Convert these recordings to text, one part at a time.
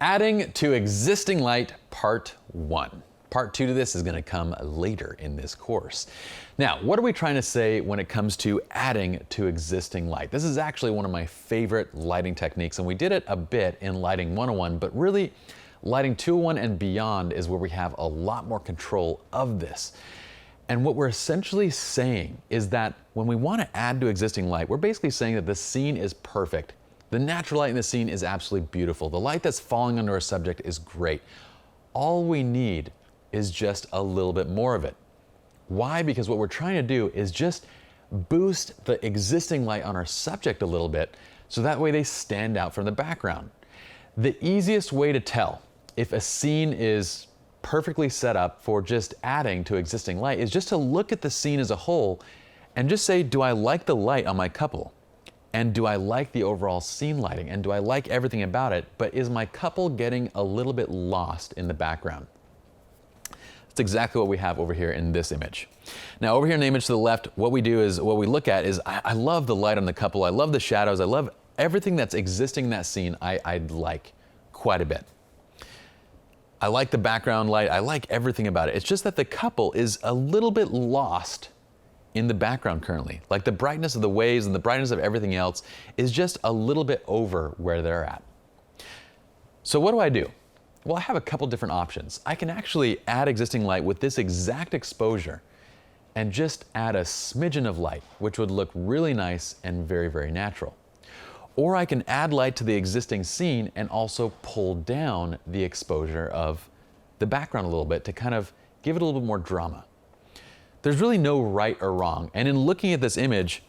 Adding to existing light, part 1. Part 2 to this is going to come later in this course. Now, what are we trying to say when it comes to adding to existing light? This is actually one of my favorite lighting techniques, and we did it a bit in Lighting 101, but really Lighting 201 and beyond is where we have a lot more control of this. And what we're essentially saying is that when we want to add to existing light, we're basically saying that the scene is perfect. The natural light in the scene is absolutely beautiful. The light that's falling onto our subject is great. All we need is just a little bit more of it. Why? Because what we're trying to do is just boost the existing light on our subject a little bit so that way they stand out from the background. The easiest way to tell if a scene is perfectly set up for just adding to existing light is just to look at the scene as a whole and just say, do I like the light on my couple? And do I like the overall scene lighting? And do I like everything about it? But is my couple getting a little bit lost in the background? That's exactly what we have over here in this image. Now over here in the image to the left, what we look at is, I love the light on the couple. I love the shadows. I love everything that's existing in that scene. I like quite a bit. I like the background light. I like everything about it. It's just that the couple is a little bit lost in the background currently. Like the brightness of the waves and the brightness of everything else is just a little bit over where they're at. So what do I do? Well, I have a couple different options. I can actually add existing light with this exact exposure and just add a smidgen of light, which would look really nice and very, very natural. Or I can add light to the existing scene and also pull down the exposure of the background a little bit to kind of give it a little bit more drama. There's really no right or wrong. And in looking at this image,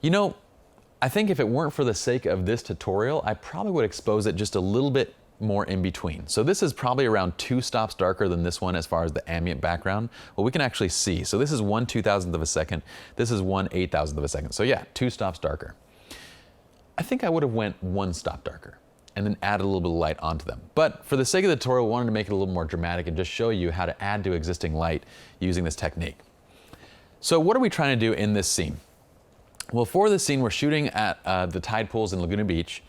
I think if it weren't for the sake of this tutorial, I probably would expose it just a little bit more in between. So this is probably around 2 stops darker than this one as far as the ambient background. Well, we can actually see. So this is 1/2000th of a second. This is 1/8000th of a second. So yeah, 2 stops darker. I think I would have went 1 stop darker and then added a little bit of light onto them. But for the sake of the tutorial, I wanted to make it a little more dramatic and just show you how to add to existing light using this technique. So what are we trying to do in this scene? Well, for this scene, we're shooting at the tide pools in Laguna Beach.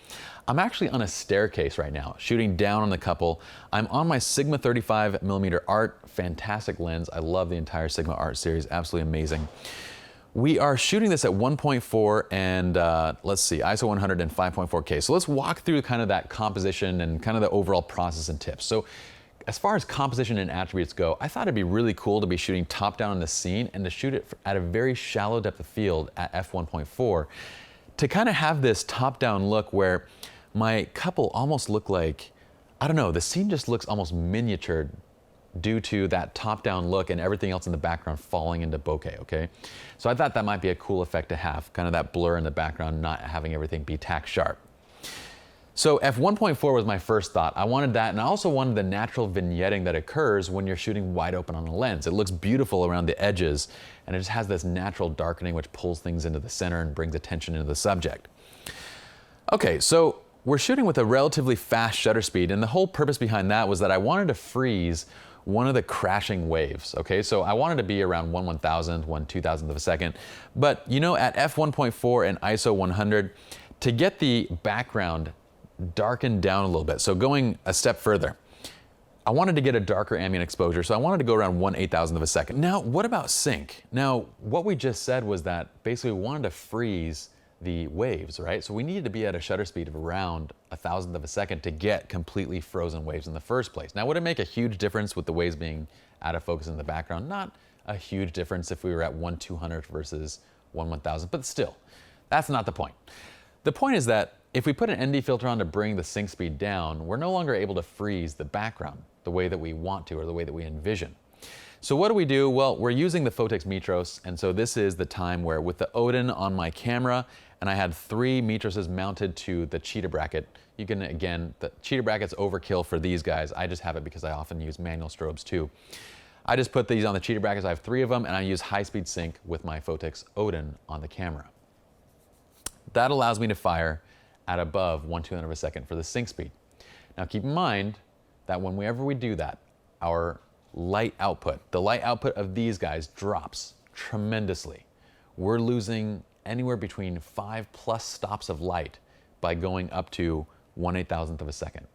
I'm actually on a staircase right now, shooting down on the couple. I'm on my Sigma 35mm Art, fantastic lens. I love the entire Sigma Art series, absolutely amazing. We are shooting this at 1.4 and let's see, ISO 100 and 5.4K. So let's walk through kind of that composition and kind of the overall process and tips. So as far as composition and attributes go, I thought it'd be really cool to be shooting top down in the scene and to shoot it at a very shallow depth of field at f1.4 to kind of have this top down look where my couple almost look like, I don't know, the scene just looks almost miniatured due to that top-down look and everything else in the background falling into bokeh, okay? So I thought that might be a cool effect to have, kind of that blur in the background, not having everything be tack sharp. So f1.4 was my first thought. I wanted that, and I also wanted the natural vignetting that occurs when you're shooting wide open on a lens. It looks beautiful around the edges, and it just has this natural darkening which pulls things into the center and brings attention into the subject. Okay, so we're shooting with a relatively fast shutter speed, and the whole purpose behind that was that I wanted to freeze one of the crashing waves, okay? So I wanted to be around 1/1000th, 1/2000th of a second. But at f1.4 and ISO 100, to get the background darkened down a little bit, so going a step further, I wanted to get a darker ambient exposure, so I wanted to go around 1/8000th of a second. Now, what about sync? Now, what we just said was that basically we wanted to freeze the waves, right? So we needed to be at a shutter speed of around 1/1000th of a second to get completely frozen waves in the first place. Now, would it make a huge difference with the waves being out of focus in the background? Not a huge difference if we were at 1/200th versus 1/1000th, but still, that's not the point. The point is that if we put an ND filter on to bring the sync speed down, we're no longer able to freeze the background the way that we want to or the way that we envision. So what do? Well, we're using the Phottix Metros, and so this is the time where with the Odin on my camera, and I had 3 Metroses mounted to the cheetah bracket. You can, again, the cheetah bracket's overkill for these guys. I just have it because I often use manual strobes too. I just put these on the cheetah brackets. I have 3 of them, and I use high-speed sync with my Phottix Odin on the camera. That allows me to fire at above 1/200th of a second for the sync speed. Now keep in mind that whenever we do that, our light output, the light output of these guys drops tremendously. We're losing anywhere between 5+ stops of light by going up to 1/8000th of a second.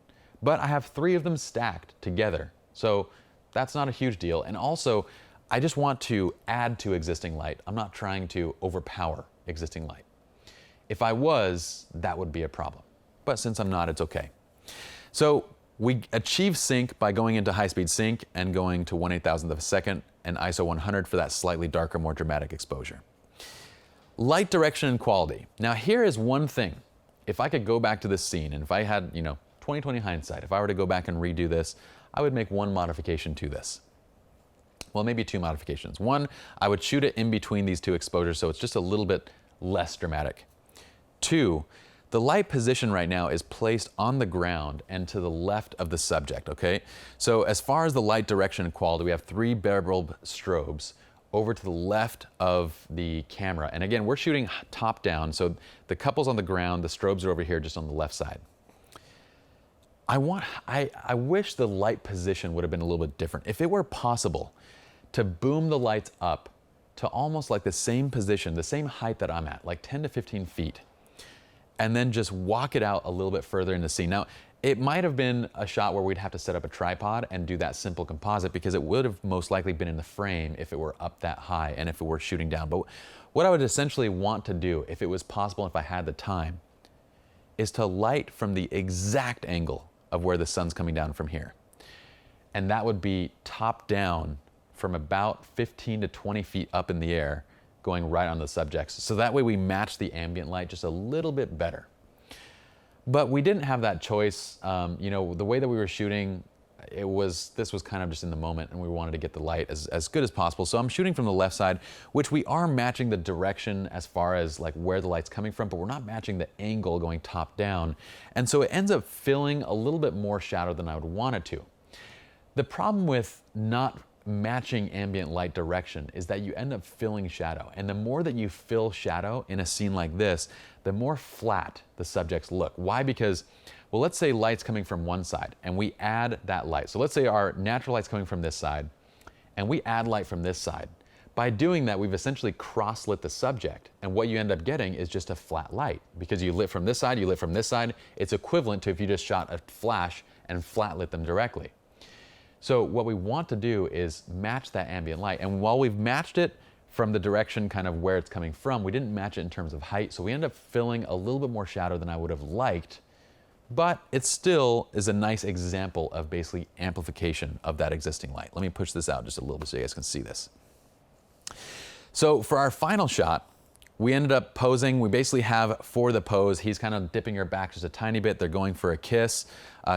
but I have 3 of them stacked together. So that's not a huge deal. And also, I just want to add to existing light. I'm not trying to overpower existing light. If I was, that would be a problem. But since I'm not, it's okay. So we achieve sync by going into high-speed sync and going to 1/8,000th of a second and ISO 100 for that slightly darker, more dramatic exposure. Light direction and quality. Now here is one thing. If I could go back to this scene, and if I had, 20/20 hindsight, if I were to go back and redo this, I would make one modification to this. Well, maybe 2 modifications. One, I would shoot it in between these 2 exposures so it's just a little bit less dramatic. 2, the light position right now is placed on the ground and to the left of the subject, okay? So as far as the light direction and quality, we have 3 bare bulb strobes over to the left of the camera. And again, we're shooting top down, so the couple's on the ground, the strobes are over here just on the left side. I wish the light position would have been a little bit different. If it were possible to boom the lights up to almost like the same position, the same height that I'm at, like 10 to 15 feet, and then just walk it out a little bit further in the scene. Now, it might have been a shot where we'd have to set up a tripod and do that simple composite because it would have most likely been in the frame if it were up that high and if it were shooting down. But what I would essentially want to do, if it was possible, if I had the time, is to light from the exact angle of where the sun's coming down from here. And that would be top down from about 15 to 20 feet up in the air, going right on the subjects. So that way we match the ambient light just a little bit better. But we didn't have that choice. The way that we were shooting, this was kind of just in the moment, and we wanted to get the light as good as possible. So I'm shooting from the left side, which we are matching the direction as far as like where the light's coming from, but we're not matching the angle going top down. And so it ends up filling a little bit more shadow than I would want it to. The problem with not matching ambient light direction is that you end up filling shadow. And the more that you fill shadow in a scene like this, the more flat the subjects look. Why? Because, well, let's say light's coming from one side and we add that light. So let's say our natural light's coming from this side and we add light from this side. By doing that, we've essentially cross-lit the subject. And what you end up getting is just a flat light. Because you lit from this side, you lit from this side. It's equivalent to if you just shot a flash and flat lit them directly. So what we want to do is match that ambient light. And while we've matched it from the direction kind of where it's coming from, we didn't match it in terms of height. So we end up filling a little bit more shadow than I would have liked, but it still is a nice example of basically amplification of that existing light. Let me push this out just a little bit so you guys can see this. So for our final shot, we ended up posing. We basically have for the pose, he's kind of dipping her back just a tiny bit. They're going for a kiss.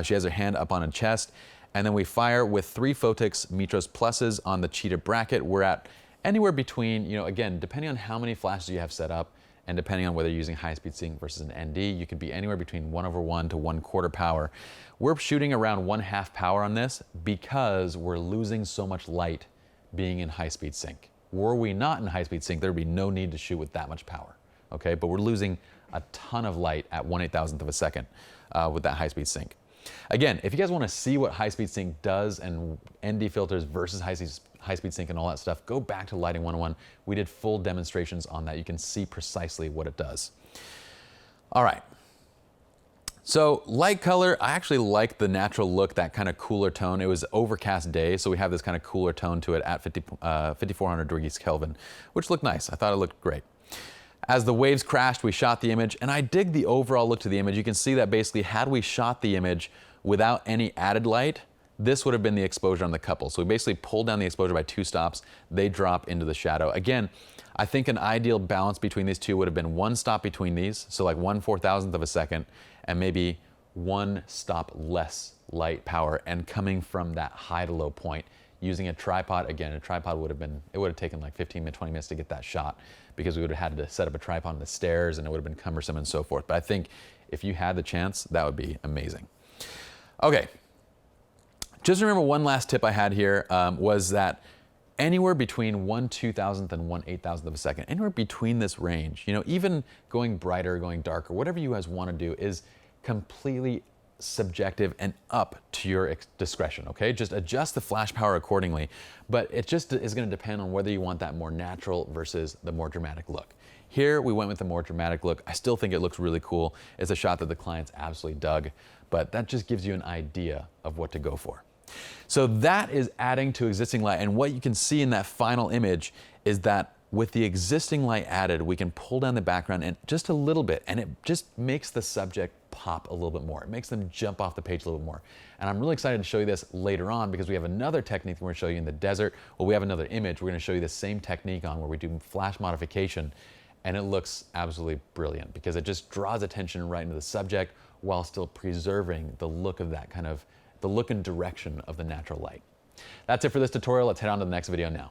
She has her hand up on her chest. And then we fire with 3 Photix Mitros Pluses on the cheetah bracket. We're at anywhere between, again, depending on how many flashes you have set up and depending on whether you're using high-speed sync versus an ND, you could be anywhere between 1/1 to 1/4 power. We're shooting around 1/2 power on this because we're losing so much light being in high-speed sync. Were we not in high-speed sync, there would be no need to shoot with that much power, okay? But we're losing a ton of light at 1/8,000th of a second with that high-speed sync. Again, if you guys want to see what high-speed sync does and ND filters versus high-speed sync and all that stuff, go back to Lighting 101. We did full demonstrations on that. You can see precisely what it does. All right. So light color, I actually like the natural look, that kind of cooler tone. It was overcast day, so we have this kind of cooler tone to it at 5,400 degrees Kelvin, which looked nice. I thought it looked great. As the waves crashed, we shot the image, and I dig the overall look to the image. You can see that basically had we shot the image without any added light, this would have been the exposure on the couple. So we basically pulled down the exposure by 2 stops. They drop into the shadow. Again, I think an ideal balance between these two would have been 1 stop between these, so like 1/4000th of a second, and maybe 1 stop less light power, and coming from that high to low point. Using a tripod, again, a tripod would have taken like 15 to 20 minutes to get that shot because we would have had to set up a tripod on the stairs and it would have been cumbersome and so forth. But I think if you had the chance, that would be amazing. Okay, just remember one last tip I had here was that anywhere between 1/2000th and 1/8000th of a second, anywhere between this range, even going brighter, going darker, whatever you guys want to do is completely subjective and up to your discretion, okay? Just adjust the flash power accordingly, but it just is going to depend on whether you want that more natural versus the more dramatic look. Here we went with the more dramatic look. I still think it looks really cool. It's a shot that the clients absolutely dug, but that just gives you an idea of what to go for. So that is adding to existing light. And what you can see in that final image is that with the existing light added, we can pull down the background and just a little bit, and it just makes the subject pop a little bit more. It makes them jump off the page a little bit more. And I'm really excited to show you this later on because we have another technique we're going to show you in the desert. Well, we have another image we're going to show you the same technique on where we do flash modification, and it looks absolutely brilliant because it just draws attention right into the subject while still preserving the look of that kind of, the look and direction of the natural light. That's it for this tutorial. Let's head on to the next video now.